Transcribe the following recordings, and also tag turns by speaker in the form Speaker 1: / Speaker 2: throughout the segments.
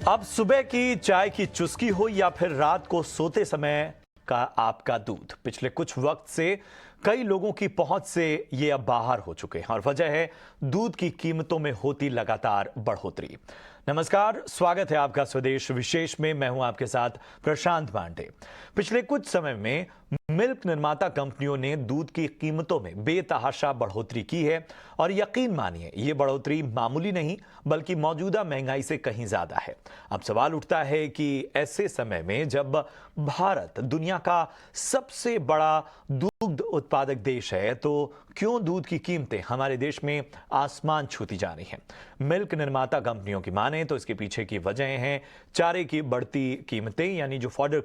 Speaker 1: अब सुबह की चाय की चुस्की हो या फिर रात को सोते समय का आपका दूध, पिछले कुछ वक्त से कई लोगों की पहुंच से ये अब बाहर हो चुके हैं और वजह है दूध की कीमतों में होती लगातार बढ़ोतरी। नमस्कार, स्वागत है आपका स्वदेश विशेष में। मैं हूं आपके साथ प्रशांत पांडे। पिछले कुछ समय में मिल्क निर्माता कंपनियों ने दूध की कीमतों में बेतहाशा बढ़ोतरी की है और यकीन मानिए ये बढ़ोतरी मामूली नहीं बल्कि मौजूदा महंगाई से कहीं ज्यादा है। अब सवाल उठता है कि ऐसे समय में जब भारत दुनिया का सबसे बड़ा दुग्ध उत्पादक देश है तो क्यों दूध की कीमतें हमारे देश में आसमान छूती जा रही हैं। मिल्क निर्माता कंपनियों की माने तो इसके पीछे की वजह हैं चारे की बढ़ती कीमतें यानी जो फॉडर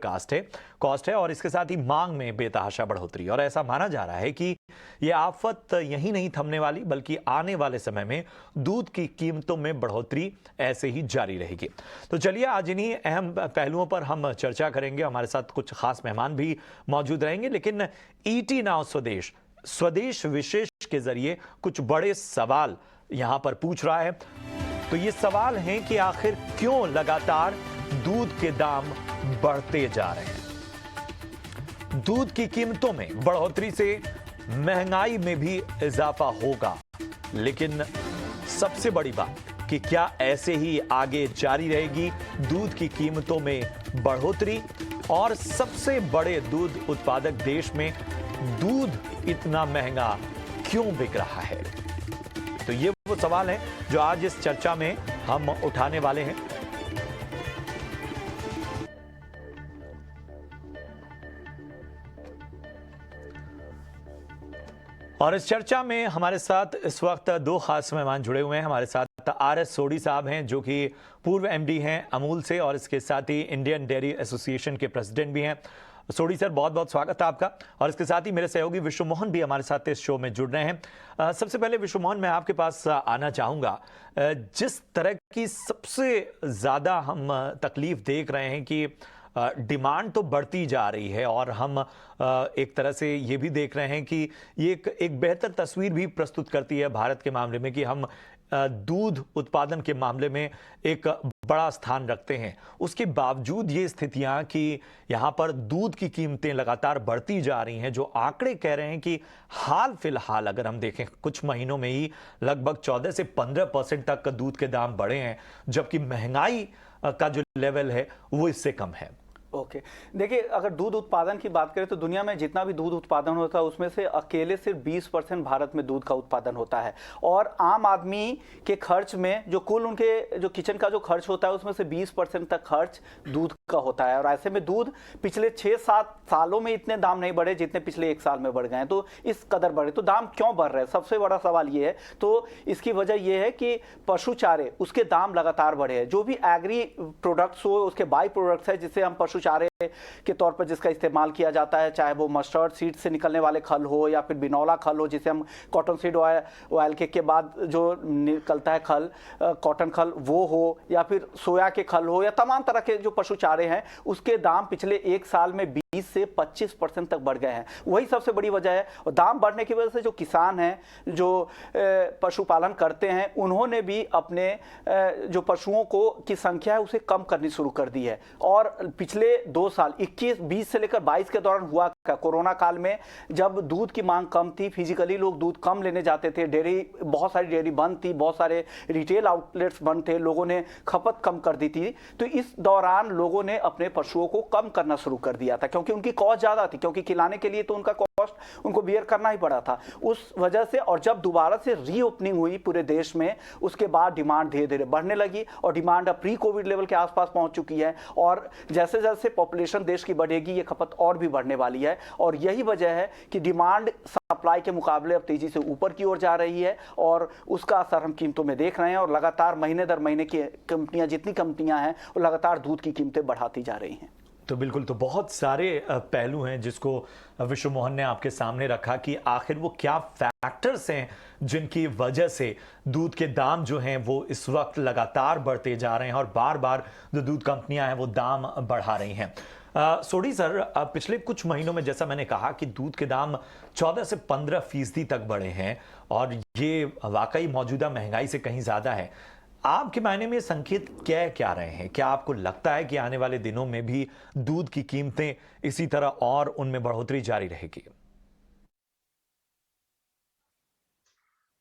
Speaker 1: कॉस्ट है और इसके साथ ही मांग में बेतहाशा बढ़ोतरी। और ऐसा माना जा रहा है कि यह आफत यही नहीं थमने वाली बल्कि आने वाले समय में दूध की कीमतों में बढ़ोतरी ऐसे ही जारी रहेगी। तो चलिए आज इन्हीं अहम पहलुओं पर हम चर्चा करेंगे। हमारे साथ कुछ खास मेहमान भी मौजूद रहेंगे, लेकिन ईटी नाउ स्वदेश विशेष के जरिए कुछ बड़े सवाल यहां पर पूछ रहा है। तो ये सवाल हैं कि आखिर क्यों लगातार दूध के दाम बढ़ते जा रहे हैं। दूध की कीमतों में बढ़ोतरी से महंगाई में भी इजाफा होगा, लेकिन सबसे बड़ी बात कि क्या ऐसे ही आगे जारी रहेगी दूध की कीमतों में बढ़ोतरी और सबसे बड़े दूध उत्पादक देश में दूध इतना महंगा क्यों बिक रहा है। तो ये वो सवाल है जो आज इस चर्चा में हम उठाने वाले हैं। और इस चर्चा में हमारे साथ इस वक्त दो खास मेहमान जुड़े हुए हैं। हमारे साथ आर.एस. सोढ़ी साहब हैं जो कि पूर्व एमडी हैं अमूल से और इसके साथ ही इंडियन डेयरी एसोसिएशन के प्रेसिडेंट भी हैं। सोढ़ी सर, बहुत बहुत स्वागत है आपका। और इसके साथ ही मेरे सहयोगी विश्व मोहन भी हमारे साथ इस शो में जुड़ रहे हैं। सबसे पहले विश्व मोहन, मैं आपके पास आना चाहूँगा। जिस तरह की सबसे ज़्यादा हम तकलीफ देख रहे हैं कि डिमांड तो बढ़ती जा रही है और हम एक तरह से ये भी देख रहे हैं कि ये एक बेहतर तस्वीर भी प्रस्तुत करती है भारत के मामले में कि हम दूध उत्पादन के मामले में एक बड़ा स्थान रखते हैं। उसके बावजूद ये स्थितियां कि यहाँ पर दूध की कीमतें लगातार बढ़ती जा रही हैं, जो आंकड़े कह रहे हैं कि हाल फिलहाल अगर हम देखें कुछ महीनों में ही लगभग 14 से 15% तक दूध के दाम बढ़े हैं, जबकि महंगाई का जो लेवल है वो इससे कम है।
Speaker 2: ओके देखिए, अगर दूध उत्पादन की बात करें तो दुनिया में जितना भी दूध उत्पादन होता है उसमें से अकेले सिर्फ 20% भारत में दूध का उत्पादन होता है। और आम आदमी के खर्च में जो कुल उनके जो किचन का जो खर्च होता है उसमें से 20% तक खर्च दूध का होता है। और ऐसे में दूध पिछले 6-7 सालों में इतने दाम नहीं बढ़े जितने पिछले 1 साल में बढ़ गए हैं। तो इस कदर बढ़े, तो दाम क्यों बढ़ रहे हैं, सबसे बड़ा सवाल ये है। तो इसकी वजह यह है कि पशु चारे उसके दाम लगातार बढ़े हैं। जो भी एग्री प्रोडक्ट्स हो उसके बाई प्रोडक्ट्स है जिससे हम पशु चारे के तौर पर जिसका इस्तेमाल किया जाता है, चाहे वो मस्टर्ड सीड से निकलने वाले खल हो या फिर बिनौला खल हो जिसे हम कॉटन सीड ऑयल के बाद जो निकलता है खल, कॉटन खल वो हो, या फिर सोया के खल हो, या तमाम तरह के जो पशु चारे हैं उसके दाम पिछले 1 साल में 20 से 25% तक बढ़ गए हैं। वही सबसे बड़ी वजह है। और दाम बढ़ने की वजह से जो किसान हैं जो पशुपालन करते हैं उन्होंने भी अपने जो पशुओं को की संख्या है उसे कम करनी शुरू कर दी है। और पिछले 2 साल 21-20 से लेकर 22 के दौरान हुआ क्या, कोरोना काल में जब दूध की मांग कम थी, फिजिकली लोग दूध कम लेने जाते थे, डेयरी बहुत सारी डेयरी बंद थी, बहुत सारे रिटेल आउटलेट्स बंद थे, लोगों ने खपत कम कर दी थी। तो इस दौरान लोगों ने अपने पशुओं को कम करना शुरू कर दिया था क्योंकि उनकी कॉस्ट ज्यादा थी, क्योंकि खिलाने के लिए तो उनका कॉस्ट उनको बियर करना ही पड़ा था उस वजह से। और जब दोबारा से रीओपनिंग हुई पूरे देश में उसके बाद डिमांड धीरे धीरे बढ़ने लगी और डिमांड अब प्री कोविड लेवल के आसपास पहुंच चुकी है। और जैसे जैसे पॉपुलेशन देश की बढ़ेगी ये खपत और भी बढ़ने वाली है। और यही वजह है कि डिमांड सप्लाई के मुकाबले अब तेजी से ऊपर की ओर जा रही है और उसका असर हम कीमतों में देख रहे हैं। और लगातार महीने दर महीने की कंपनियां जितनी कंपनियां हैं वो लगातार दूध की कीमतें बढ़ाती जा रही हैं।
Speaker 1: तो बिल्कुल, तो बहुत सारे पहलू हैं जिसको विश्व मोहन ने आपके सामने रखा कि आखिर वो क्या फैक्टर्स हैं जिनकी वजह से दूध के दाम जो हैं वो इस वक्त लगातार बढ़ते जा रहे हैं और बार बार जो दूध कंपनियां हैं वो दाम बढ़ा रही हैं। सोढ़ी सर, पिछले कुछ महीनों में जैसा मैंने कहा कि दूध के दाम 14 से 15% तक बढ़े हैं और ये वाकई मौजूदा महंगाई से कहीं ज़्यादा है। आपके मायने में ये संकेत क्या क्या रहे हैं? क्या आपको लगता है कि आने वाले दिनों में भी दूध की कीमतें इसी तरह और उनमें बढ़ोतरी जारी रहेगी?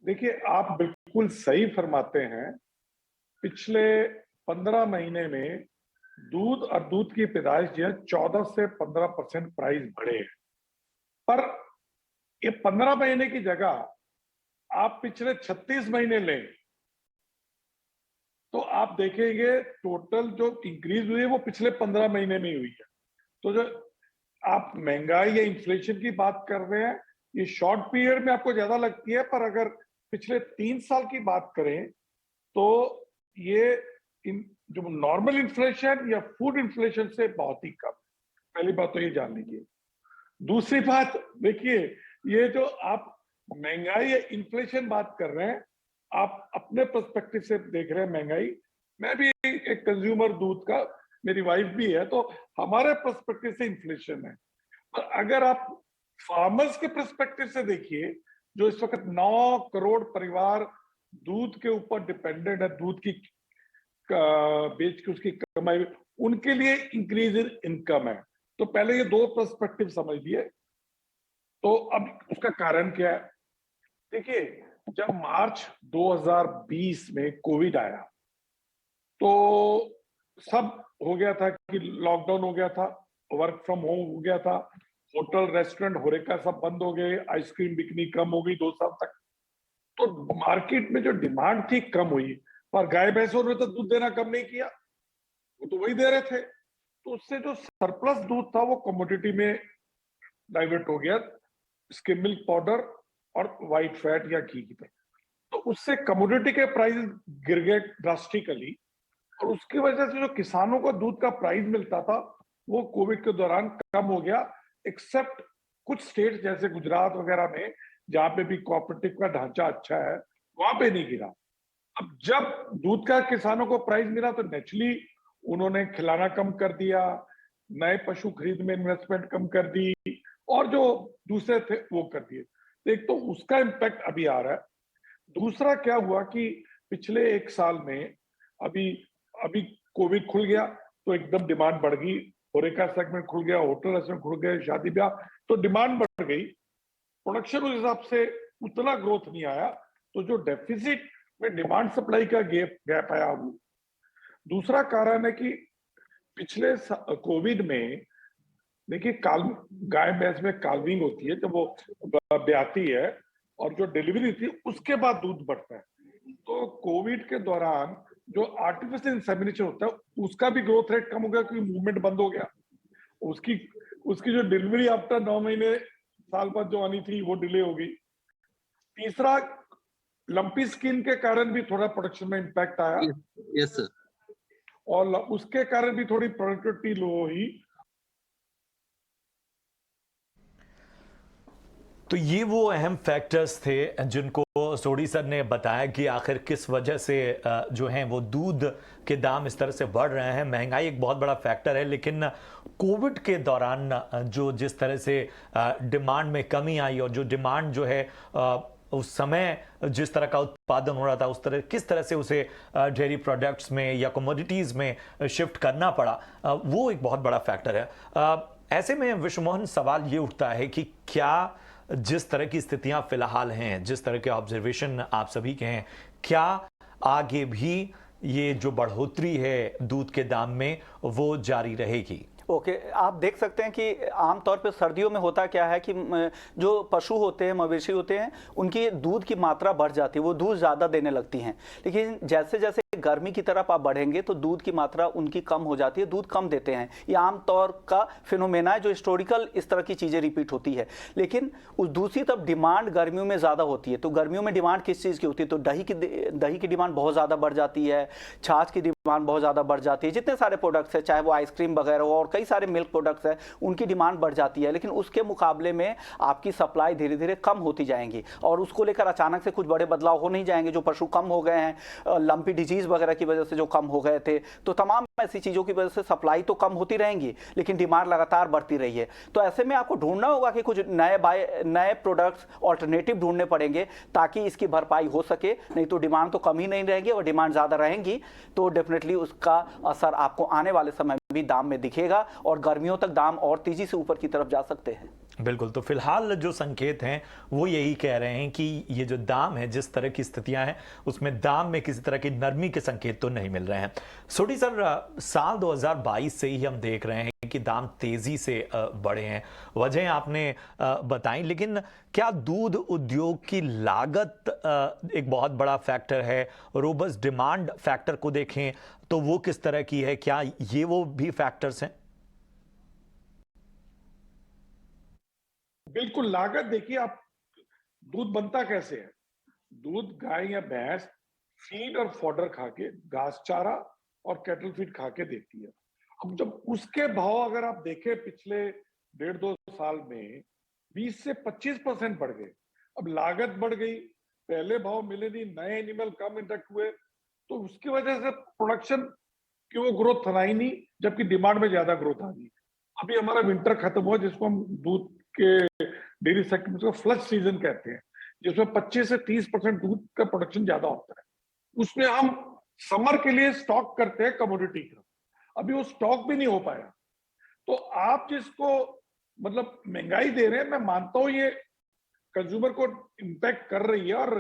Speaker 3: देखिए, आप बिल्कुल सही फरमाते हैं। पिछले 15 महीने में दूध और दूध की पैदाइश जो है 14 से 15% प्राइस बढ़े हैं। पर ये 15 महीने की जगह आप पिछले 36 महीने लें तो आप देखेंगे टोटल जो इंक्रीज हुई है वो पिछले 15 महीने में ही हुई है। तो जो आप महंगाई या इन्फ्लेशन की बात कर रहे हैं, ये शॉर्ट पीरियड में आपको ज्यादा लगती है, पर अगर पिछले 3 साल की बात करें तो ये जो नॉर्मल इन्फ्लेशन या फूड इन्फ्लेशन से बहुत ही कम। पहली बात तो ये जान लीजिए। दूसरी बात देखिए, ये जो आप महंगाई या इन्फ्लेशन बात कर रहे हैं, आप अपने पर्सपेक्टिव से देख रहे हैं महंगाई। मैं भी एक कंज्यूमर दूध का, मेरी वाइफ भी है, तो हमारे पर्सपेक्टिव से इन्फ्लेशन है। पर अगर आप फार्मर्स के पर्सपेक्टिव से देखिए, जो इस वक्त 9 करोड़ परिवार दूध के ऊपर डिपेंडेंट है, दूध की बेच के उसकी कमाई, उनके लिए इंक्रीज इन इनकम है। तो पहले ये दो पर्सपेक्टिव समझ लिए। तो अब उसका कारण क्या है? देखिए, जब मार्च 2020 में कोविड आया तो सब हो गया था कि लॉकडाउन हो गया था, वर्क फ्रॉम होम हो गया था, होटल रेस्टोरेंट होरेका सब बंद हो गए, आइसक्रीम बिकनी कम हो गई 2 साल तक। तो मार्केट में जो डिमांड थी कम हुई, पर गाय भैंसों ने तो दूध देना कम नहीं किया, वो तो वही दे रहे थे। तो उससे जो सरप्लस दूध था वो कमोडिटी में डाइवर्ट हो गया, स्किम मिल्क पाउडर और व्हाइट फैट या घी की तरफ। तो उससे कमोडिटी के प्राइस गिर गए ड्रास्टिकली, और उसकी वजह से जो किसानों को दूध का प्राइस मिलता था वो कोविड के दौरान कम हो गया, एक्सेप्ट कुछ स्टेट जैसे गुजरात वगैरह में जहां पे भी कोऑपरेटिव का ढांचा अच्छा है, वहां पे नहीं गिरा। अब जब दूध का किसानों को प्राइस मिला तो नेचुरली उन्होंने खिलाना कम कर दिया, नए पशु खरीद में इन्वेस्टमेंट कम कर दी, और जो दूसरे थे वो कर दिए। एक तो उसका इम्पैक्ट अभी आ रहा है। दूसरा क्या हुआ कि पिछले 1 साल में अभी कोविड खुल गया तो एकदम डिमांड बढ़ गई, होरेका सेगमेंट खुल गया, होटल रेस्टोरेंट खुल गए, शादी ब्याह, तो डिमांड बढ़ गई। प्रोडक्शन उस हिसाब से उतना ग्रोथ नहीं आया, तो जो डेफिसिट में डिमांड सप्लाई का गैप आया। दूसरा कारण है कि पिछले कोविड में देखिए, गाय भैंस में काल्विंग होती है, जब वो ब्याती है और जो डिलीवरी थी उसके बाद दूध बढ़ता है। तो कोविड के दौरान जो आर्टिफिशियल इंसेमिनेशन होता है उसका भी ग्रोथ रेट कम हो गया क्योंकि मूवमेंट बंद हो गया। उसकी जो डिलीवरी आफ्टर 9 महीने साल बाद जो आनी थी वो डिले हो गई। तीसरा, लंपी स्किन के कारण भी थोड़ा प्रोडक्शन में इंपैक्ट आया।
Speaker 4: Yes sir.
Speaker 3: और उसके कारण भी थोड़ी प्रोडक्टिविटी लो हुई।
Speaker 1: तो ये वो अहम फैक्टर्स थे जिनको सोढी सर ने बताया कि आखिर किस वजह से जो हैं वो दूध के दाम इस तरह से बढ़ रहे हैं। महंगाई एक बहुत बड़ा फैक्टर है, लेकिन कोविड के दौरान जो जिस तरह से डिमांड में कमी आई और जो डिमांड जो है उस समय जिस तरह का उत्पादन हो रहा था उस तरह किस तरह से उसे डेयरी प्रोडक्ट्स में या कमोडिटीज़ में शिफ्ट करना पड़ा, वो एक बहुत बड़ा फैक्टर है। ऐसे में विश्वमोहन, सवाल ये उठता है कि क्या जिस तरह की स्थितियां फिलहाल हैं, जिस तरह के ऑब्जर्वेशन आप सभी के हैं, क्या आगे भी ये जो बढ़ोतरी है दूध के दाम में वो जारी रहेगी?
Speaker 2: ओके, आप देख सकते हैं कि आमतौर पे सर्दियों में होता क्या है कि जो पशु होते हैं, मवेशी होते हैं, उनकी दूध की मात्रा बढ़ जाती है, वो दूध ज़्यादा देने लगती हैं। लेकिन जैसे जैसे गर्मी की तरफ आप बढ़ेंगे तो दूध की मात्रा उनकी कम हो जाती है, दूध कम देते हैं। ये आमतौर का फिनोमेना है जो हिस्टोरिकल इस तरह की चीज़ें रिपीट होती है। लेकिन उस दूसरी तरफ डिमांड गर्मियों में ज़्यादा होती है। तो गर्मियों में डिमांड किस चीज़ की होती है? तो दही की डिमांड बहुत ज़्यादा बढ़ जाती है, छाछ की डिमांड बहुत ज़्यादा बढ़ जाती है, जितने सारे प्रोडक्ट्स हैं, चाहे वो आइसक्रीम वगैरह हो और कई सारे मिल्क प्रोडक्ट्स हैं, उनकी डिमांड बढ़ जाती है। लेकिन उसके मुकाबले में आपकी सप्लाई धीरे धीरे कम होती जाएंगी और उसको लेकर अचानक से कुछ बड़े बदलाव हो नहीं जाएंगे। जो पशु कम हो गए हैं, लंपी डिजीज वगैरह की वजह से जो कम हो गए थे, तो तमाम ऐसी चीज़ों की वजह से सप्लाई तो कम होती रहेंगी लेकिन डिमांड लगातार बढ़ती रही है। तो ऐसे में आपको ढूंढना होगा कि कुछ नए प्रोडक्ट्स ऑल्टरनेटिव ढूंढने पड़ेंगे ताकि इसकी भरपाई हो सके, नहीं तो डिमांड तो कम ही नहीं रहेगी और डिमांड ज़्यादा रहेंगी तो डेफिनेटली उसका असर आपको आने वाले समय में भी दाम में दिखेगा और गर्मियों तक दाम और तेजी से ऊपर की तरफ जा सकते हैं।
Speaker 1: बिल्कुल, तो फिलहाल जो संकेत हैं वो यही कह रहे हैं कि ये जो दाम है, जिस तरह की स्थितियां हैं उसमें दाम में किसी तरह की नरमी के संकेत तो नहीं मिल रहे हैं। सोढी सर, साल 2022 से ही हम देख रहे हैं कि दाम तेजी से बढ़े हैं, वजह आपने बताई, लेकिन क्या दूध उद्योग की लागत एक बहुत बड़ा फैक्टर है? रोबस्ट डिमांड फैक्टर को देखें तो वो किस तरह की है, क्या ये वो भी फैक्टर्स हैं?
Speaker 3: बिल्कुल, लागत देखिए, आप दूध बनता कैसे है? दूध गाय या भैंस फीड और फॉडर खा के, घास चारा और कैटल फीड खा के देती है। अब जब उसके भाव अगर आप देखें पिछले 1.5-2 साल में 20 से 25% बढ़ गए। अब लागत बढ़ गई, पहले भाव मिले नहीं, नए एनिमल कम इंडक्ट हुए, तो उसकी वजह से प्रोडक्शन की वो ग्रोथ था ही नहीं, जबकि डिमांड में ज्यादा ग्रोथ आ गई। अभी हमारा विंटर खत्म हुआ, जिसको हम दूध के डेयरी सेक्टर में फ्लश सीजन कहते हैं, जिसमें 25 से 30% दूध का प्रोडक्शन ज्यादा होता है। उसमें हम समर के लिए स्टॉक करते हैं कमोडिटी का, अभी वो स्टॉक भी नहीं हो पाया। तो आप जिसको मतलब महंगाई दे रहे हैं, मैं मानता हूं ये कंज्यूमर को इम्पैक्ट कर रही है और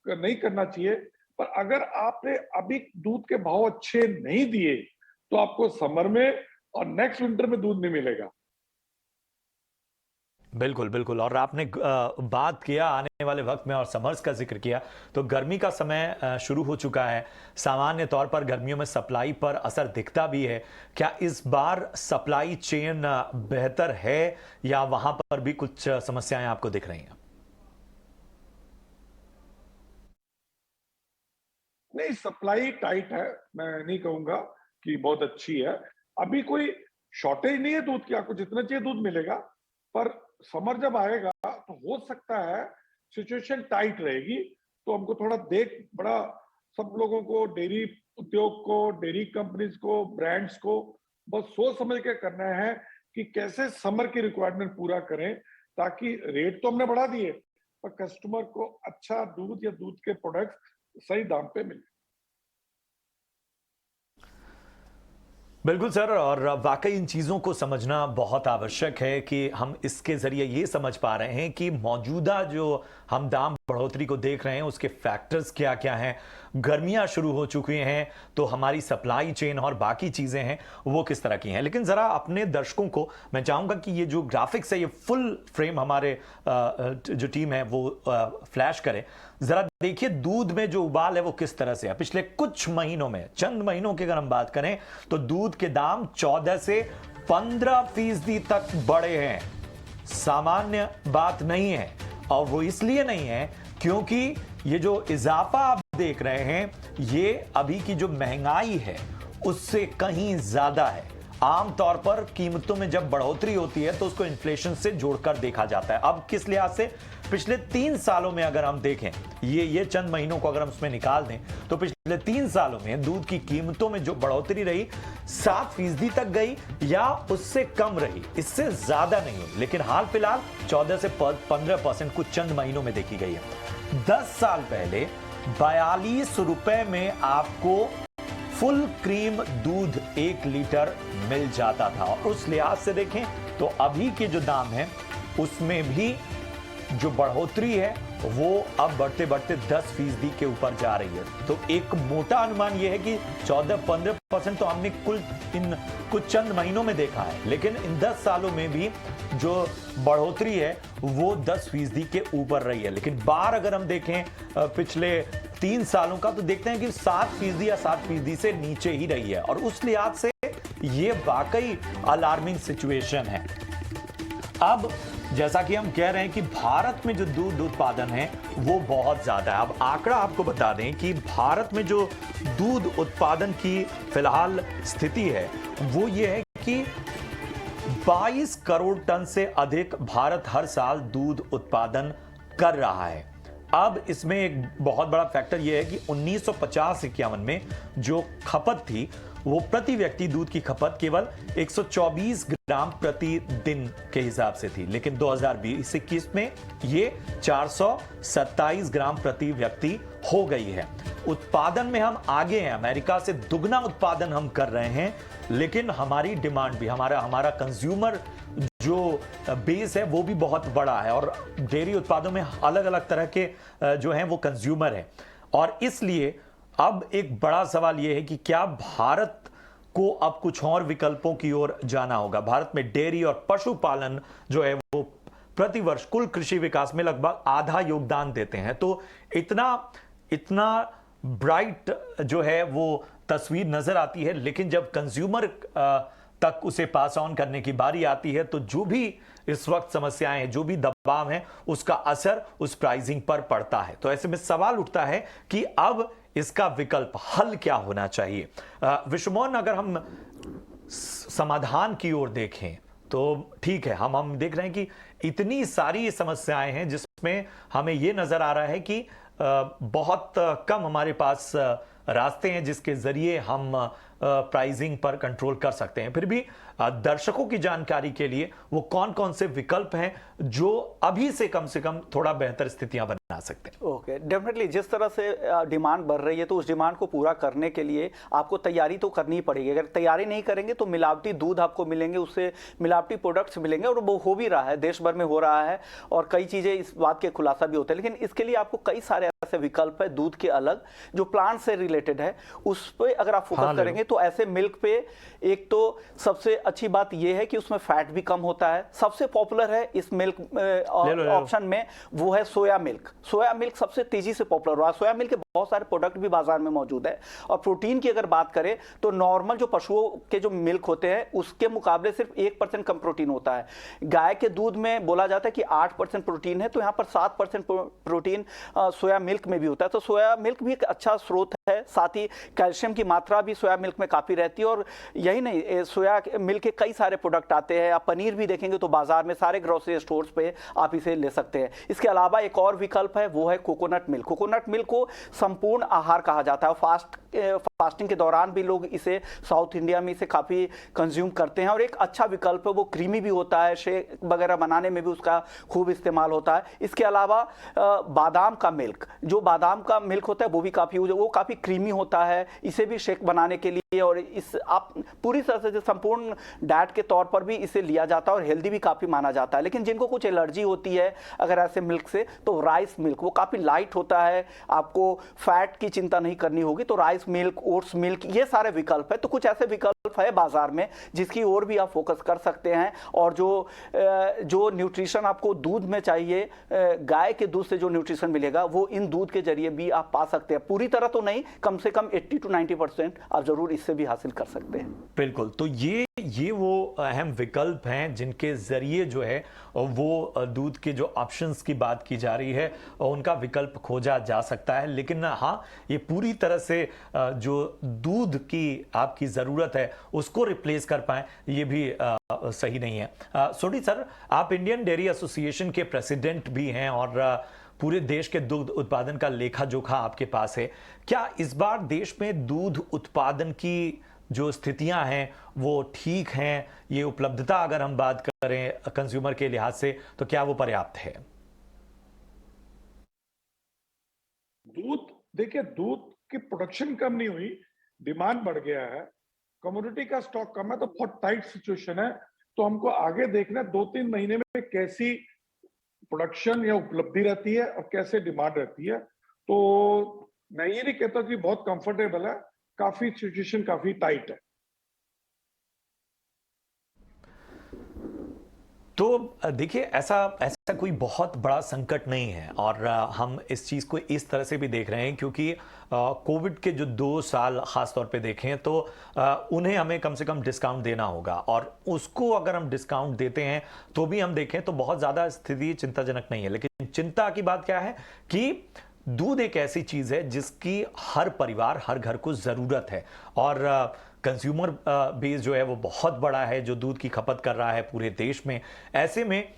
Speaker 3: नहीं करना चाहिए, पर अगर आपने अभी दूध के भाव अच्छे नहीं दिए तो आपको समर में और नेक्स्ट विंटर में दूध नहीं मिलेगा।
Speaker 1: बिल्कुल बिल्कुल, और आपने बात किया आने वाले वक्त में और समर्स का जिक्र किया, तो गर्मी का समय शुरू हो चुका है। सामान्य तौर पर गर्मियों में सप्लाई पर असर दिखता भी है। क्या इस बार सप्लाई चेन बेहतर है या वहां पर भी कुछ समस्याएं आपको दिख रही हैं?
Speaker 3: नहीं, सप्लाई टाइट है, मैं नहीं कहूंगा कि बहुत अच्छी है। अभी कोई शॉर्टेज नहीं है दूध की, आपको जितना चाहिए दूध मिलेगा, पर समर जब आएगा तो हो सकता है सिचुएशन टाइट रहेगी। तो हमको थोड़ा बड़ा सब लोगों को, डेयरी उद्योग को, डेयरी कंपनीज को, ब्रांड्स को बस सोच समझ के करना है कि कैसे समर की रिक्वायरमेंट पूरा करें, ताकि रेट तो हमने बढ़ा दिए पर कस्टमर को अच्छा दूध या दूध के प्रोडक्ट सही दाम पे मिले।
Speaker 1: बिल्कुल सर, और वाकई इन चीज़ों को समझना बहुत आवश्यक है कि हम इसके ज़रिए ये समझ पा रहे हैं कि मौजूदा जो हम दाम बढ़ोतरी को देख रहे हैं उसके फैक्टर्स क्या क्या हैं। गर्मियां शुरू हो चुकी हैं तो हमारी सप्लाई चेन और बाकी चीज़ें हैं वो किस तरह की हैं। लेकिन ज़रा अपने दर्शकों को मैं चाहूँगा कि ये जो ग्राफिक्स है, ये फुल फ्रेम हमारे जो टीम है वो फ्लैश करें। ज़रा देखिए दूध में जो उबाल है वो किस तरह से है। पिछले कुछ महीनों में, चंद महीनों की अगर हम बात करें तो दूध के दाम 14 से 15% तक बढ़े हैं। सामान्य बात नहीं है, और वो इसलिए नहीं है क्योंकि ये जो इजाफा आप देख रहे हैं ये अभी की जो महंगाई है उससे कहीं ज्यादा है। आमतौर पर कीमतों में जब बढ़ोतरी होती है तो उसको इन्फ्लेशन से जोड़कर देखा जाता है। अब किस लिहाज से पिछले 3 सालों में अगर हम देखें, ये चंद महीनों को अगर हम उसमें निकाल दें तो पिछले 3 सालों में दूध की कीमतों में जो बढ़ोतरी रही 7% तक गई या उससे कम रही, इससे ज्यादा नहीं हुई। लेकिन हाल फिलहाल 14 से 15% कुछ चंद महीनों में देखी गई है। 10 साल पहले 42 रुपए में आपको फुल क्रीम दूध 1 लीटर मिल जाता था। और उस लिहाज से देखें तो अभी के जो दाम है उसमें भी जो बढ़ोतरी है वो अब बढ़ते बढ़ते 10% के ऊपर जा रही है। तो एक मोटा अनुमान यह है कि 14-15% तो हमने इन कुछ चंद महीनों में देखा है, लेकिन इन 10 सालों में भी जो बढ़ोतरी है वो 10% के ऊपर रही है। लेकिन बार अगर हम देखें पिछले 3 सालों का तो देखते हैं कि 7% या 7% से नीचे ही रही है। और उस लिहाज से ये वाकई अलार्मिंग सिचुएशन है। अब जैसा कि हम कह रहे हैं कि भारत में जो दूध उत्पादन है वो बहुत ज्यादा है। अब आंकड़ा आपको बता दें कि भारत में जो दूध उत्पादन की फिलहाल स्थिति है वो ये है कि 22 करोड़ टन से अधिक भारत हर साल दूध उत्पादन कर रहा है। अब इसमें एक बहुत बड़ा फैक्टर यह है कि 1950-51 में जो खपत थी वो प्रति व्यक्ति दूध की खपत केवल 124 ग्राम प्रति दिन के हिसाब से थी, लेकिन 2020-21 में ये 427 ग्राम प्रति व्यक्ति हो गई है। उत्पादन में हम आगे हैं, अमेरिका से दुगना उत्पादन हम कर रहे हैं, लेकिन हमारी डिमांड भी, हमारा कंज्यूमर जो बेस है वो भी बहुत बड़ा है और डेयरी उत्पादों में अलग अलग तरह के जो हैं वो कंज्यूमर हैं। और इसलिए अब एक बड़ा सवाल यह है कि क्या भारत को अब कुछ और विकल्पों की ओर जाना होगा। भारत में डेयरी और पशुपालन जो है वो प्रतिवर्ष कुल कृषि विकास में लगभग आधा योगदान देते हैं। तो इतना ब्राइट जो है वो तस्वीर नजर आती है, लेकिन जब कंज्यूमर तक उसे पास ऑन करने की बारी आती है तो जो भी इस वक्त समस्याएं हैं, जो भी दबाव है, उसका असर उस प्राइसिंग पर पड़ता है। तो ऐसे में सवाल उठता है कि अब इसका विकल्प हल क्या होना चाहिए। विश्वमोहन, अगर हम समाधान की ओर देखें तो ठीक है, हम देख रहे हैं कि इतनी सारी समस्याएं हैं जिसमें हमें यह नजर आ रहा है कि बहुत कम हमारे पास रास्ते हैं जिसके जरिए हम प्राइसिंग पर कंट्रोल कर सकते हैं। फिर भी दर्शकों की जानकारी के लिए वो कौन कौन से विकल्प हैं जो अभी से कम थोड़ा बेहतर स्थितियां बना सकते हैं।
Speaker 2: ओके, डेफिनेटली जिस तरह से डिमांड बढ़ रही है तो उस डिमांड को पूरा करने के लिए आपको तैयारी तो करनी ही पड़ेगी। अगर तैयारी नहीं करेंगे तो मिलावटी दूध आपको मिलेंगे, उससे मिलावटी प्रोडक्ट्स मिलेंगे, और वो हो भी रहा है, देश भर में हो रहा है और कई चीज़ें इस बात के खुलासा भी होते हैं। लेकिन इसके लिए आपको कई सारे ऐसे विकल्प है दूध के अलग जो प्लांट से रिलेटेड है, उस पर अगर आप फोकस करेंगे तो ऐसे मिल्क पे एक तो सबसे अच्छी बात यह है कि उसमें फैट भी कम होता है। सबसे पॉपुलर है इस मिल्क ऑप्शन में वो है सोया मिल्क। सोया मिल्क सबसे तेजी से पॉपुलर हुआ। सोया मिल्क के बहुत सारे प्रोडक्ट भी बाजार में मौजूद है। और प्रोटीन की अगर बात करें तो नॉर्मल जो पशुओं के जो मिल्क होते हैं उसके मुकाबले सिर्फ 1% कम प्रोटीन होता है। गाय के दूध में बोला जाता है कि 8% प्रोटीन है, तो यहाँ पर 7% प्रोटीन सोया मिल्क में भी होता है। तो सोया मिल्क भी एक अच्छा स्रोत है। साथ ही कैल्शियम की मात्रा भी सोया मिल्क में काफी रहती है। और यही नहीं, सोया मिल्क के कई सारे प्रोडक्ट आते हैं। आप पनीर भी देखेंगे तो बाजार में सारे ग्रोसरी स्टोर्स पे आप इसे ले सकते हैं। इसके अलावा एक और विकल्प है, वो है कोकोनट मिल्क। कोकोनट मिल्क को संपूर्ण आहार कहा जाता है। फास्टिंग के दौरान भी लोग इसे साउथ इंडिया में इसे काफी कंज्यूम करते हैं और एक अच्छा विकल्प है। वो क्रीमी भी होता है, शेक वगैरह बनाने में भी उसका खूब इस्तेमाल होता है। इसके अलावा बादाम का मिल्क, जो बादाम का मिल्क होता है वो काफी क्रीमी होता है। इसे भी शेक बनाने के लिए और इस आप पूरी तरह से संपूर्ण डाइट के तौर पर भी इसे लिया जाता है और हेल्दी भी काफी माना जाता है। लेकिन जिनको कुछ एलर्जी होती है अगर ऐसे मिल्क से, तो राइस मिल्क, वो काफी लाइट होता है, आपको फैट की चिंता नहीं करनी होगी। तो राइस मिल्क, ओट्स मिल्क, ये सारे विकल्प है। तो कुछ ऐसे विकल्प है बाजार में जिसकी ओर भी आप फोकस कर सकते हैं। और जो न्यूट्रिशन आपको दूध में चाहिए, गाय के दूध से जो न्यूट्रिशन मिलेगा वो इन दूध के जरिए भी आप पा सकते हैं। पूरी तरह तो नहीं, कम से कम 80 to 90% आप जरूर इससे भी हासिल कर सकते हैं।
Speaker 1: बिल्कुल। तो ये वो अहम विकल्प हैं जिनके जरिए जो है वो दूध के जो ऑप्शंस की बात की जा रही है उनका विकल्प खोजा जा सकता है। लेकिन हाँ, ये पूरी तरह से जो दूध की आपकी ज़रूरत है उसको रिप्लेस कर पाए, ये भी सही नहीं है। सोडी सर, आप इंडियन डेयरी एसोसिएशन के प्रेसिडेंट भी हैं और पूरे देश के दुग्ध उत्पादन का लेखा जोखा आपके पास है। क्या इस बार देश में दूध उत्पादन की जो स्थितियां हैं वो ठीक हैं? ये उपलब्धता अगर हम बात करें कंज्यूमर के लिहाज से तो क्या वो पर्याप्त है?
Speaker 3: देखिए, दूध की प्रोडक्शन कम नहीं हुई, डिमांड बढ़ गया है, कमोडिटी का स्टॉक कम है, तो बहुत टाइट सिचुएशन है। तो हमको आगे देखना 2-3 महीने में कैसी प्रोडक्शन या उपलब्धि रहती है और कैसे डिमांड रहती है। तो मैं ये नहीं कहता कि बहुत कंफर्टेबल है, काफी सिचुएशन काफी टाइट है।
Speaker 1: तो देखिए, ऐसा कोई बहुत बड़ा संकट नहीं है और हम इस चीज़ को इस तरह से भी देख रहे हैं क्योंकि कोविड के जो 2 साल ख़ास तौर पे देखें तो उन्हें हमें कम से कम डिस्काउंट देना होगा और उसको अगर हम डिस्काउंट देते हैं तो भी हम देखें तो बहुत ज़्यादा स्थिति चिंताजनक नहीं है। लेकिन चिंता की बात क्या है कि दूध एक ऐसी चीज़ है जिसकी हर परिवार, हर घर को ज़रूरत है और कंज्यूमर बेस जो है वो बहुत बड़ा है जो दूध की खपत कर रहा है पूरे देश में। ऐसे में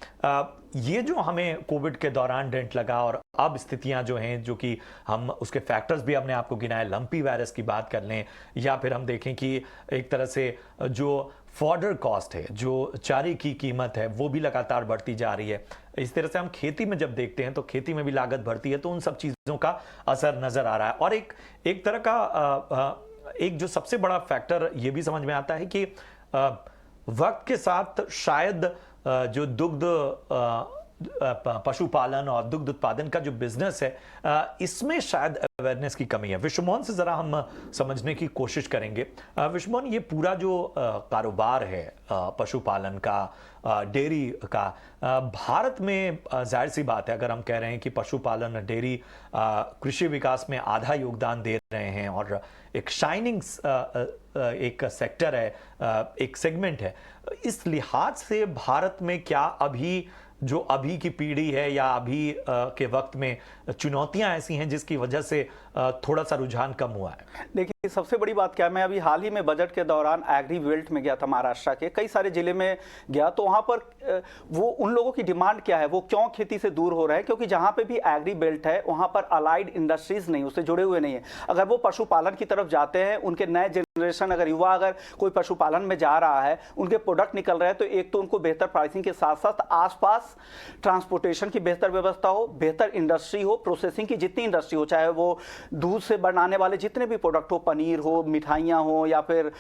Speaker 1: ये जो हमें कोविड के दौरान डेंट लगा और अब स्थितियां जो हैं, जो कि हम उसके फैक्टर्स भी हमने आपको गिनाए, लंपी वायरस की बात कर लें या फिर हम देखें कि एक तरह से जो फॉडर कॉस्ट है, जो चारे की कीमत है, वो भी लगातार बढ़ती जा रही है। इस तरह से हम खेती में जब देखते हैं तो खेती में भी लागत बढ़ती है, तो उन सब चीज़ों का असर नज़र आ रहा है। और एक तरह का एक जो सबसे बड़ा फैक्टर ये भी समझ में आता है कि वक्त के साथ शायद जो दुग्ध पशुपालन और दुग्ध उत्पादन का जो बिजनेस है, इसमें शायद अवेयरनेस की कमी है। विश्वमोहन से जरा हम समझने की कोशिश करेंगे। विश्वमोहन, ये पूरा जो कारोबार है पशुपालन का, डेयरी का, भारत में जाहिर सी बात है, अगर हम कह रहे हैं कि पशुपालन डेयरी कृषि विकास में आधा योगदान दे रहे हैं और एक शाइनिंग एक सेक्टर है, एक सेगमेंट है, इस लिहाज से भारत में क्या अभी की पीढ़ी है या अभी के वक्त में चुनौतियां ऐसी हैं जिसकी वजह से थोड़ा सा रुझान कम हुआ है?
Speaker 2: देखिए, सबसे बड़ी बात क्या है, मैं अभी हाल ही में बजट के दौरान एग्री बेल्ट में गया था, महाराष्ट्र के कई सारे जिले में गया, तो वहां पर वो उन लोगों की डिमांड क्या है, वो क्यों खेती से दूर हो रहे हैं, क्योंकि जहां पे भी एग्री बेल्ट है वहां पर अलाइड इंडस्ट्रीज नहीं, उससे जुड़े हुए नहीं है। अगर वो पशुपालन की तरफ जाते हैं, उनके नए जनरेशन, अगर युवा अगर कोई पशुपालन में जा रहा है, उनके प्रोडक्ट निकल रहे हैं, तो एक तो उनको बेहतर प्राइसिंग के साथ साथ आसपास ट्रांसपोर्टेशन की बेहतर व्यवस्था हो, बेहतर इंडस्ट्री हो, प्रोसेसिंग की जितनी इंडस्ट्री हो, चाहे वो दूध से बनाने वाले जितने भी प्रोडक्ट हो, पनीर हो, मिठाइयाँ हो या फिर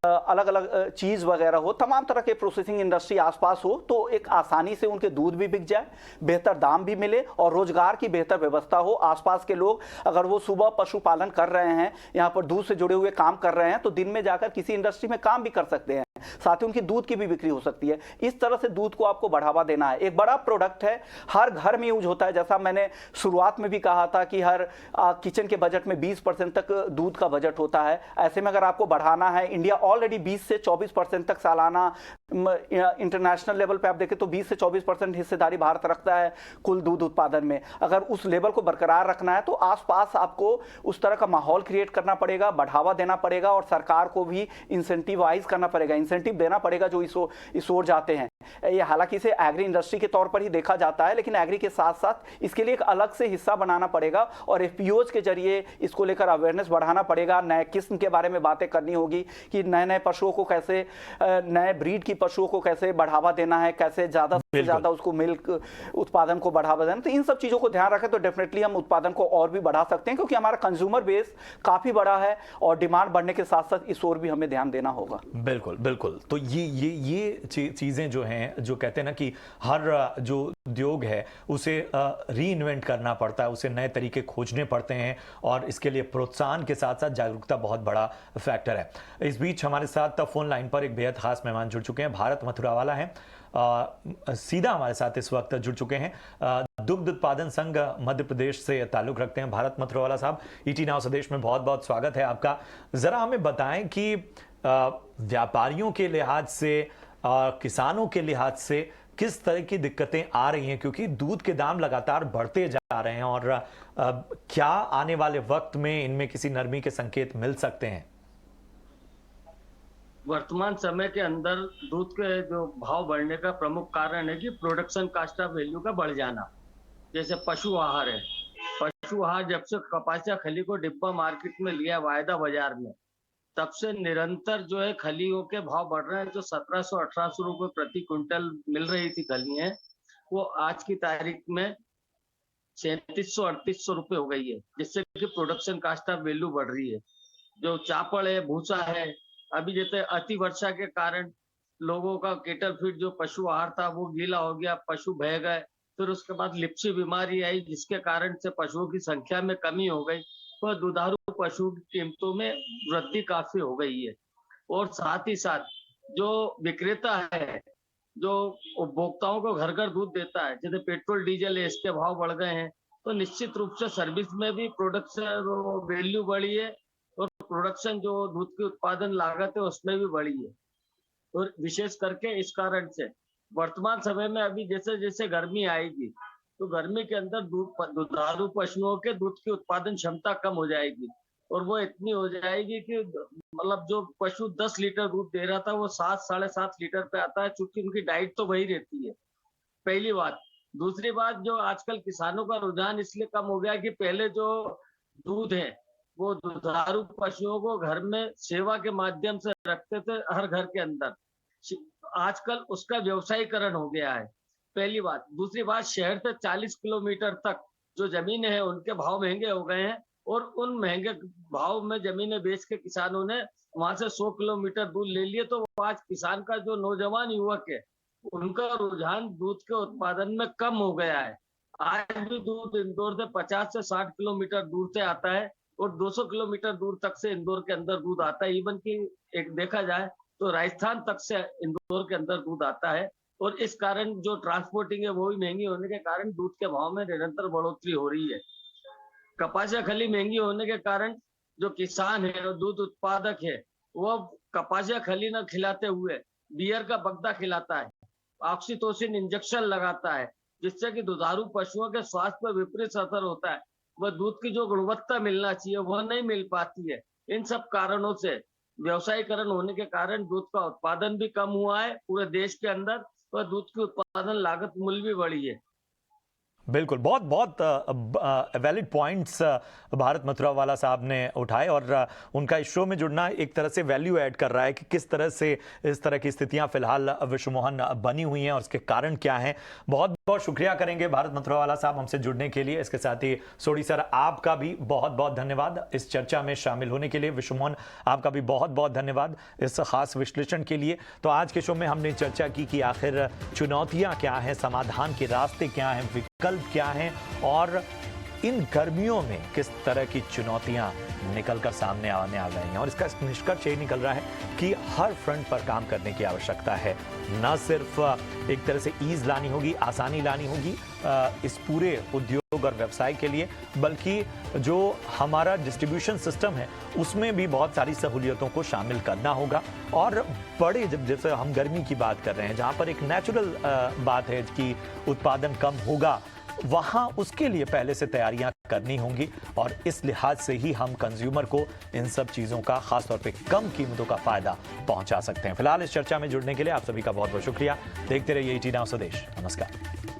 Speaker 2: अलग अलग चीज़ वगैरह हो, तमाम तरह के प्रोसेसिंग इंडस्ट्री आसपास हो, तो एक आसानी से उनके दूध भी बिक जाए, बेहतर दाम भी मिले और रोजगार की बेहतर व्यवस्था हो। आसपास के लोग अगर वो सुबह पशुपालन कर रहे हैं, यहाँ पर दूध से जुड़े हुए काम कर रहे हैं, तो दिन में जाकर किसी इंडस्ट्री में काम भी कर सकते हैं, साथ ही उनकी दूध की भी बिक्री हो सकती है। इस तरह से दूध को आपको बढ़ावा देना है। एक बड़ा प्रोडक्ट है, हर घर में यूज होता है, जैसा मैंने शुरुआत में भी कहा था कि हर किचन के बजट में 20% तक दूध का बजट होता है। ऐसे में अगर आपको बढ़ाना है, इंडिया ऑलरेडी 20 से 24% तक सालाना इंटरनेशनल लेवल पे आप देखें तो 20 से 24% हिस्सेदारी भारत रखता है कुल दूध उत्पादन में। अगर उस लेवल को बरकरार रखना है तो आसपास आपको उस तरह का माहौल क्रिएट करना पड़ेगा, बढ़ावा देना पड़ेगा और सरकार को भी इंसेंटिवाइज करना पड़ेगा, इंसेंटिव देना पड़ेगा जो इस ओर जाते हैं। ये हालांकि इसे एग्री इंडस्ट्री के तौर पर ही देखा जाता है, लेकिन एग्री के साथ साथ इसके लिए एक अलग से हिस्सा बनाना पड़ेगा और एफपीओज के जरिए इसको लेकर अवेयरनेस बढ़ाना पड़ेगा। नए किस्म के बारे में बातें करनी होगी कि नए नए पशुओं को कैसे, नए ब्रीड की पशुओं को कैसे बढ़ावा देना है, कैसे ज्यादा से ज्यादा उसको मिल्क उत्पादन को बढ़ावा देना। तो इन सब चीजों को ध्यान रखें तो डेफिनेटली हम उत्पादन को और भी बढ़ा सकते हैं, क्योंकि हमारा कंज्यूमर बेस काफी बड़ा है और डिमांड बढ़ने के साथ साथ इस ओर भी हमें ध्यान देना होगा।
Speaker 1: बिल्कुल बिल्कुल। तो ये चीजें जो हैं, जो कहते हैं ना कि हर जो उद्योग है उसे री इन्वेंट करना पड़ता है, उसे नए तरीके खोजने पड़ते हैं और इसके लिए प्रोत्साहन के साथ साथ जागरूकता बहुत बड़ा फैक्टर है। इस बीच हमारे साथ फोन लाइन पर एक बेहद खास मेहमान जुड़ चुके हैं, भारत मथुरावाला हैं, सीधा हमारे साथ इस वक्त जुड़ चुके हैं। दुग्ध उत्पादन संघ मध्य प्रदेश से ताल्लुक रखते हैं भारत मथुरावाला साहब। ईटी नाउ संदेश में बहुत बहुत स्वागत है आपका। जरा हमें बताएं कि व्यापारियों के लिहाज से, किसानों के लिहाज से किस तरह की दिक्कतें आ रही हैं, क्योंकि दूध के दाम लगातार बढ़ते जा रहे हैं और क्या आने वाले वक्त में इनमें किसी नरमी के संकेत मिल सकते हैं?
Speaker 4: वर्तमान समय के अंदर दूध के जो भाव बढ़ने का प्रमुख कारण है कि प्रोडक्शन कास्ट ऑफ वैल्यू का बढ़ जाना। जैसे पशु आहार है, पशु आहार जब से कपासिया खली को डिब्बा मार्केट में लिया वायदा बाजार में, तब से निरंतर जो है खलियों के भाव बढ़ रहे हैं। जो 1700-1800 रुपए प्रति क्विंटल मिल रही थी खलियां, वो आज की तारीख में 3700-3800 रुपए हो गई है, जिससे कि प्रोडक्शन कास्ट ऑफ वैल्यू बढ़ रही है। जो चापड़ है, भूसा है, अभी जैसे अति वर्षा के कारण लोगों का केटल फीड जो पशु आहार था वो गीला हो गया, पशु बह गए, फिर उसके बाद लिप्सी बीमारी आई जिसके कारण से पशुओं की संख्या में कमी हो गई, तो दुधारू पशु की कीमतों में वृद्धि काफी हो गई है। और साथ ही साथ जो विक्रेता है, जो उपभोक्ताओं को घर घर दूध देता है, जैसे पेट्रोल डीजल है, इसके भाव बढ़ गए हैं, तो निश्चित रूप से सर्विस में भी प्रोडक्शन वैल्यू बढ़ी है और प्रोडक्शन जो दूध की उत्पादन लागत है उसमें भी बढ़ी है। और विशेष करके इस कारण से वर्तमान समय में अभी जैसे जैसे गर्मी आएगी तो गर्मी के अंदर दुधारू पशुओं के दूध की उत्पादन क्षमता कम हो जाएगी और वो इतनी हो जाएगी कि मतलब जो पशु 10 लीटर दूध दे रहा था वो 7 साढ़े 7 लीटर पे आता है, चूंकि उनकी डाइट तो वही रहती है। पहली बात। दूसरी बात, जो आजकल किसानों का रुझान इसलिए कम हो गया कि पहले जो दूध है वो दुधारू पशुओं को घर में सेवा के माध्यम से रखते थे हर घर के अंदर। आजकल उसका व्यवसायीकरण हो गया है, पहली बात। दूसरी बात, शहर से 40 किलोमीटर तक जो जमीनें हैं उनके भाव महंगे हो गए हैं, और उन महंगे भाव में जमीनें बेच के किसानों ने वहां से 100 किलोमीटर दूर ले लिए। तो आज किसान का जो नौजवान युवक है उनका रुझान दूध के उत्पादन में कम हो गया है। आज भी दूध इंदौर से 50 से 60 किलोमीटर दूर से आता है, और 200 किलोमीटर दूर तक से इंदौर के अंदर दूध आता है। इवन की एक देखा जाए तो राजस्थान तक से इंदौर के अंदर दूध आता है, और इस कारण जो ट्रांसपोर्टिंग है वो भी महंगी होने के कारण दूध के भाव में निरंतर बढ़ोतरी हो रही है। कपासिया खली महंगी होने के कारण जो किसान है और दूध उत्पादक है वो कपासिया खली न खिलाते हुए बियर का बगदा खिलाता है, ऑक्सीटोसिन इंजेक्शन लगाता है, जिससे कि दुधारू पशुओं के स्वास्थ्य पर विपरीत असर होता है। वह दूध की जो गुणवत्ता मिलना चाहिए वह नहीं मिल पाती है। इन सब कारणों से व्यवसायीकरण होने के कारण दूध का उत्पादन भी कम हुआ है पूरे देश के अंदर, और दूध की उत्पादन लागत मूल्य भी बढ़ी है।
Speaker 1: बिल्कुल, बहुत बहुत वैलिड पॉइंट्स भारत मथुरावाला साहब ने उठाए, और उनका इस शो में जुड़ना एक तरह से वैल्यू ऐड कर रहा है कि किस तरह से इस तरह की स्थितियां फिलहाल विश्वमोहन बनी हुई हैं और उसके कारण क्या हैं। बहुत बहुत शुक्रिया करेंगे भारत मथुरावाला साहब हमसे जुड़ने के लिए। इसके साथ ही सोडी सर, आपका भी बहुत बहुत धन्यवाद इस चर्चा में शामिल होने के लिए। विश्वमोहन, आपका भी बहुत बहुत धन्यवाद इस खास विश्लेषण के लिए। तो आज के शो में हमने चर्चा की कि आखिर चुनौतियां क्या हैं, समाधान के रास्ते क्या हैं, विकल्प क्या हैं, और इन गर्मियों में किस तरह की चुनौतियां निकलकर सामने आने आ गई हैं। और इसका निष्कर्ष ये निकल रहा है कि हर फ्रंट पर काम करने की आवश्यकता है। न सिर्फ एक तरह से ईज लानी होगी, आसानी लानी होगी इस पूरे उद्योग और व्यवसाय के लिए, बल्कि जो हमारा डिस्ट्रीब्यूशन सिस्टम है उसमें भी बहुत सारी सहूलियतों को शामिल करना होगा। और बड़े, जैसे हम गर्मी की बात कर रहे हैं, जहां पर एक नेचुरल बात है कि उत्पादन कम होगा, वहां उसके लिए पहले से तैयारियां करनी होंगी, और इस लिहाज से ही हम कंज्यूमर को इन सब चीजों का, खासतौर पे कम कीमतों का फायदा पहुंचा सकते हैं। फिलहाल इस चर्चा में जुड़ने के लिए आप सभी का बहुत बहुत शुक्रिया। देखते रहिए ET Now स्वदेश। नमस्कार।